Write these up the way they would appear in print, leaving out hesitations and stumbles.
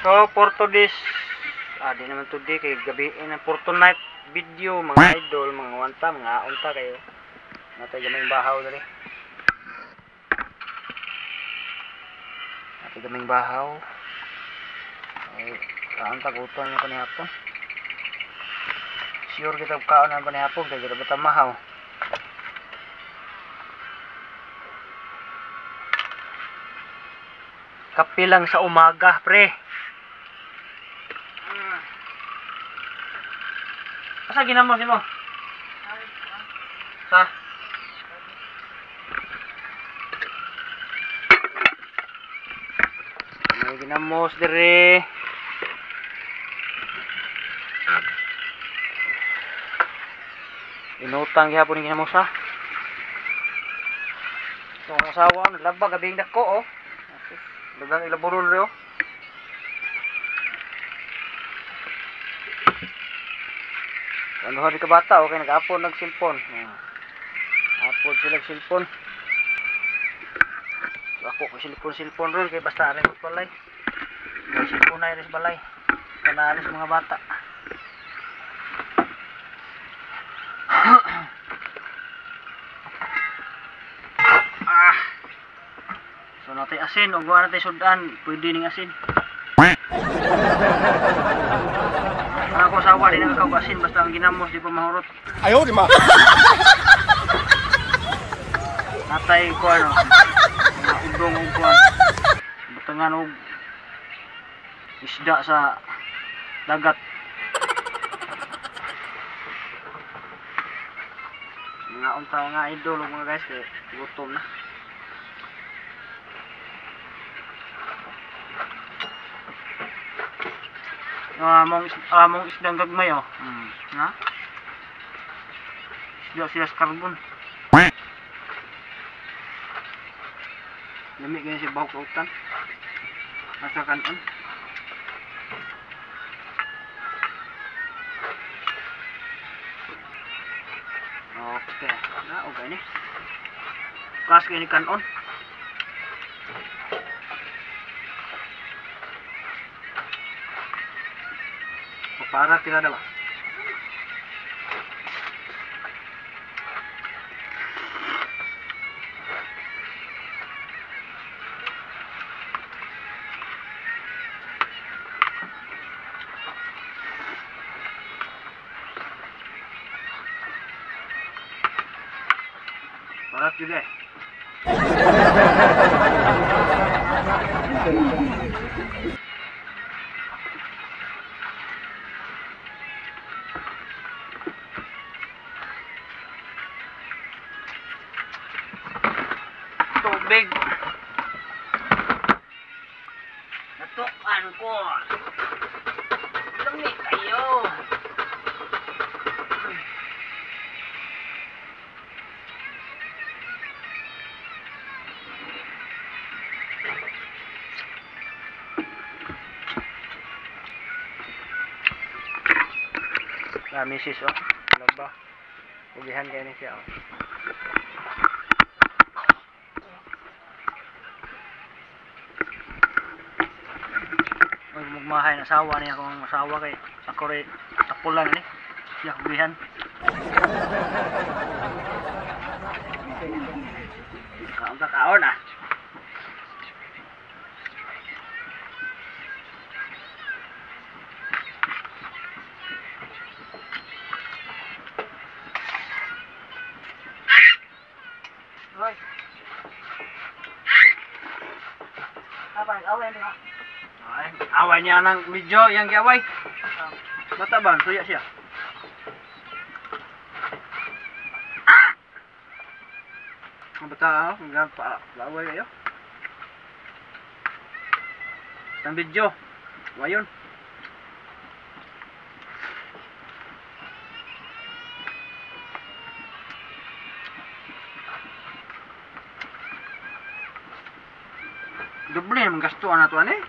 So for today's di naman today kay gabi na for tonight video mga idol, mga wanta, mga unta kayo. Natay gamay bahaw dali. Natay gamay bahaw. Ay anta guton niyo kanihapon. Sure kita kaon na kanihapon kay kita batamahaw. Kape lang sa umaga, pre. Asa ginamos mo? Sa? May ginamos dire. Inutang gyapon ni ginamos ha. So ang asawa naglaba gabing dako oh. Dagang ilaburol reo. Ano hari ka bata okay nag-upload ng cellphone. Upload sila ng cellphone. So ako ko cellphone ron kay basta rin balay. May cellphone na rin balay. Kanalis mga bata. So natay asin o guwa natay sudan, pwede ning asin. Ako sawa din ang asin basta ang ginamos di pa mahurot. Ayaw di ma. Natay ko ano. Udong og kuan. Butangan og isda sa dagat. Mga unta nga idol mga guys kay gutom na. Among isdang gagmay oh. Na? Isda sila sa carbon. Lamig ganyan si bawang kautan. Nasa kanon. Okay. Na okay ni. Kas gani kanon. Para tira dala. Para juga. Tubig. Natukan ko. Lamig kayo. Misis oh. Laba. Ugihan kayo ni siya oh. Magmahay na asawa niya akong asawa kay ako rin tapulan ni siya kubihan. Kaon ka kaon ah. Hoy. Apa away ni? Away niya ng video, yang giaway. Bata ba? Suya siya. Ang bata, hanggang pa-away kayo. Ang video. Wayon. Doble naman gastuan na ito ano eh.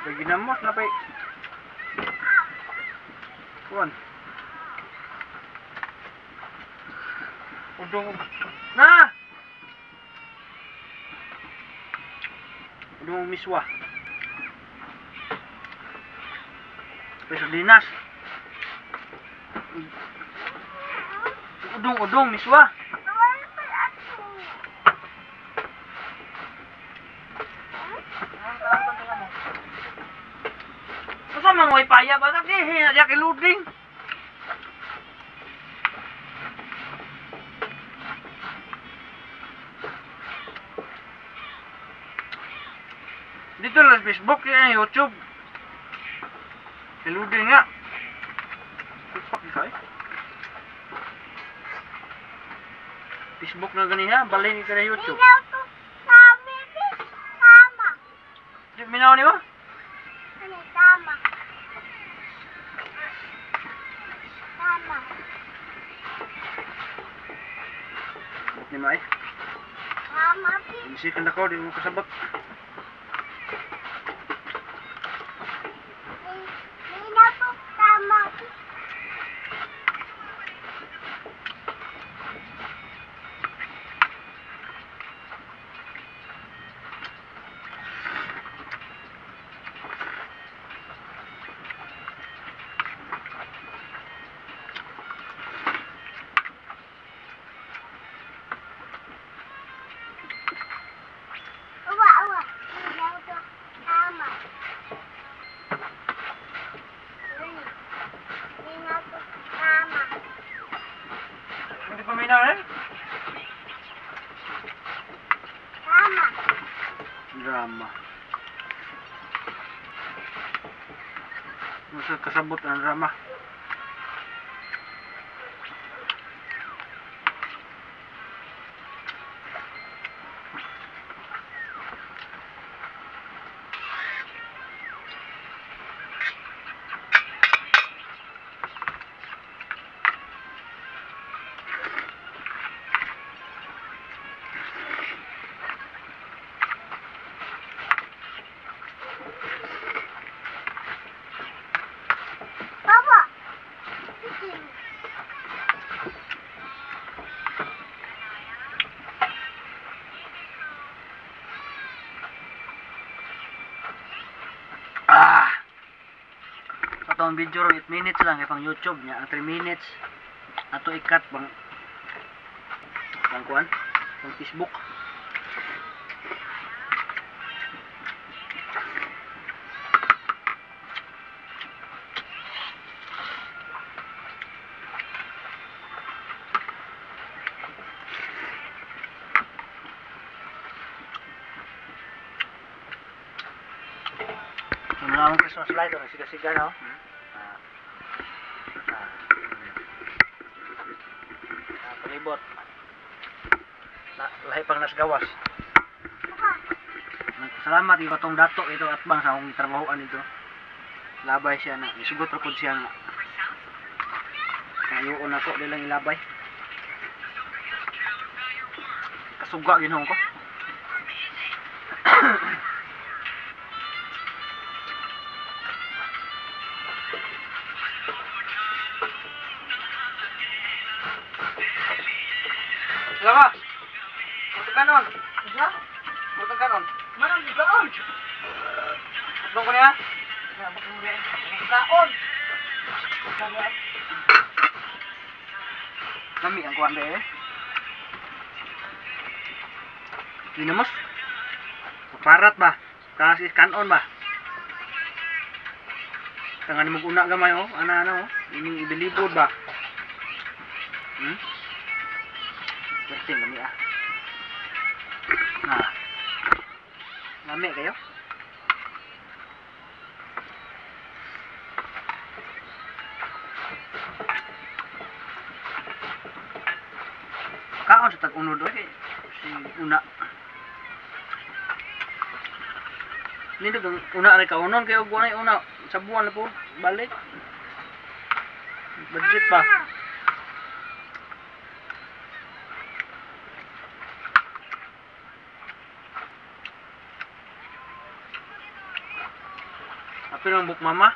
Pag ginamos na pa kuwan. Udong na! Udong miswa. Sardinas. Udong miswa. Masa mang way paya ba tak hina kay loading. Dito lang sa Facebook, yan YouTube. Loading nga. Facebook na ganiha, balay ni ka na YouTube. Di minaw ni mo? Tama. Ni mo ay. Isikan ako, di mo kasabot. Hindi pa minaw eh? Drama. Masa kasabot ang drama. Atong video ron 8 minutes lang kay pang YouTube nya ang 3 minutes ato ikat pang kuan pang Facebook. Ang Christmas light o siga-siga no. Palibot. Lahi pang nasgawas. Salamat ito tong dato ito at bang sa akong trabahoan dito. Labay siya na. Isugot ra pud siya nga. Kayoon ako dilang ilabay. Kasuga ginoo ko. Lama. Mutong kanon. Ya? Mutong kanon. Manang gigaon. Dong ko niya. Kaon. Kami ang kuan eh. Dinamos. Parat ba? Kasi kanon ba? Tangan mo una gamay oh, ana-ana oh. Ini ibilibod ba? Berting kami ah. Nah. Lami kayo? Kaon sa tag-unod eh. Si una. Nito kung una rin kaunon kayo gunay una sa buwan na po balik. Budget pa. Apil ang buk mama.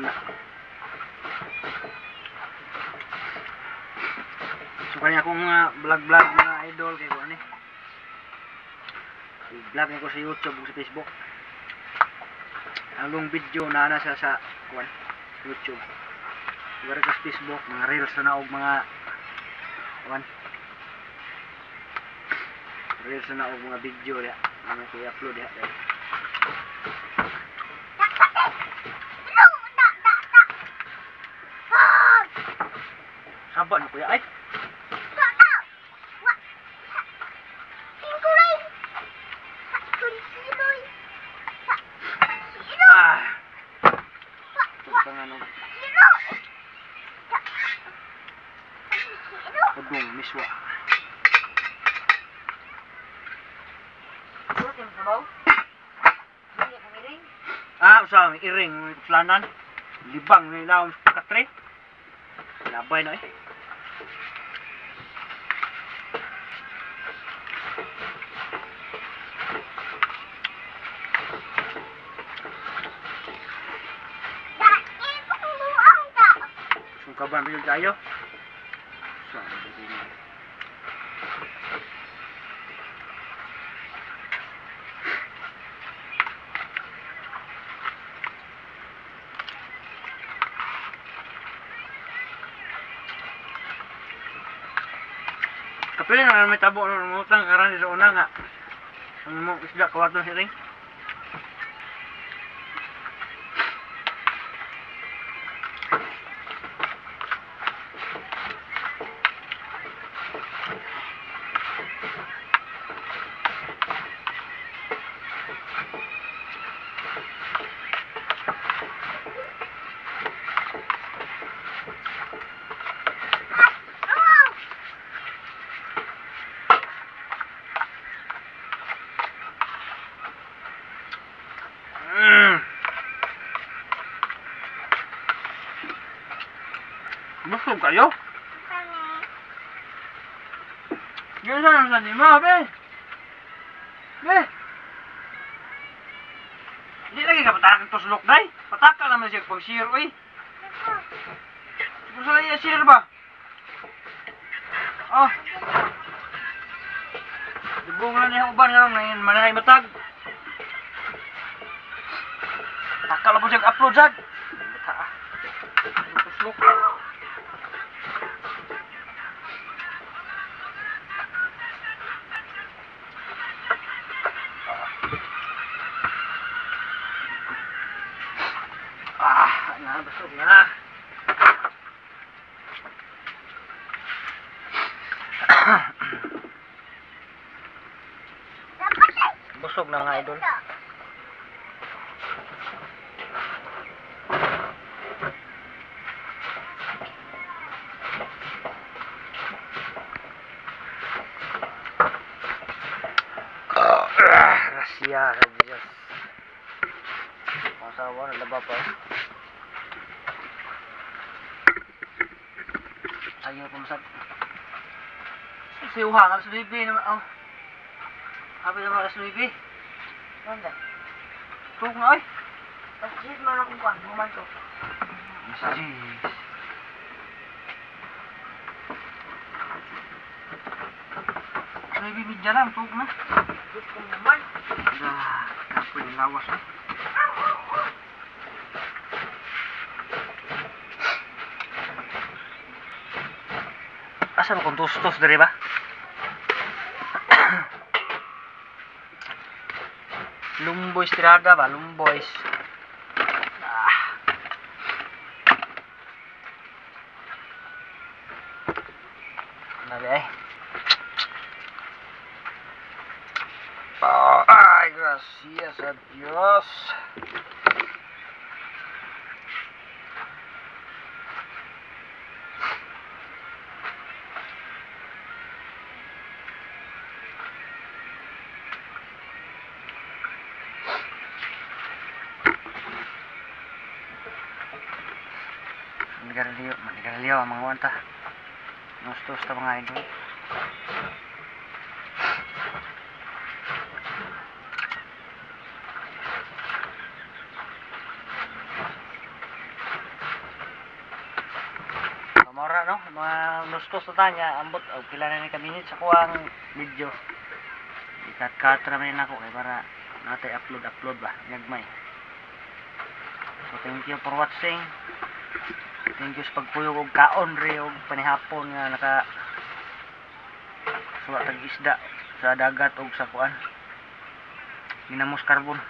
una. So kanya akong mga vlog mga idol kay ko ani. I-vlog ko sa YouTube ug sa Facebook. Ang long video na sa kuan YouTube. Wala ka sa Facebook, mga reels na og mga kuan. Reels na og mga video ya. Mga i-upload ya. Saban kuya ay. Udong miswa. Usah iring flanan. Libang ni laom katre. Labay na eh. Sungkaban rin tayo. Kapili na may tabo ng utang karan sa una nga. Ang mo isda kawaton si ring. Busog kayo? Yun saan ang sandi mo, be? Be? Hindi lagi ka patakang tuslok, day? Pataka naman siya pag share, uy. Gusto na iya share ba? Oh. Dibong na niya uban nga lang na manay matag. Takal po siya upload sad. Tuslok. Busog na. Busog na mga idol. Rasya sa Diyos. Masawa na laba pa. Ayaw pumasap. Siuha nga sa bibi naman. Oh. Happy naman sa bibi. Ganda. Tug na ay. Masjid man akong kuhan. Human to. Masjid. Sa bibi bidya lang. Tug na. Tug ko naman. Kapo yung lawas eh. Asa mo kung tustos dari ba? Lumboys tirada ba? Lumboys. Nabi ay. Ay, gracias a Dios. Manigaraliyo ang mga wanta. Nustos ta mga idol. Kuskus na tanya, ambot, pila na ni kaminit sa kuwang video. Ikat-cut naman ako kay para natay upload ba, nagmay. So thank you for watching. Thank you sa pagpuyog og kaon re og panihapon nga naka suwa tag isda sa dagat og sa kuan. Minamos carbon.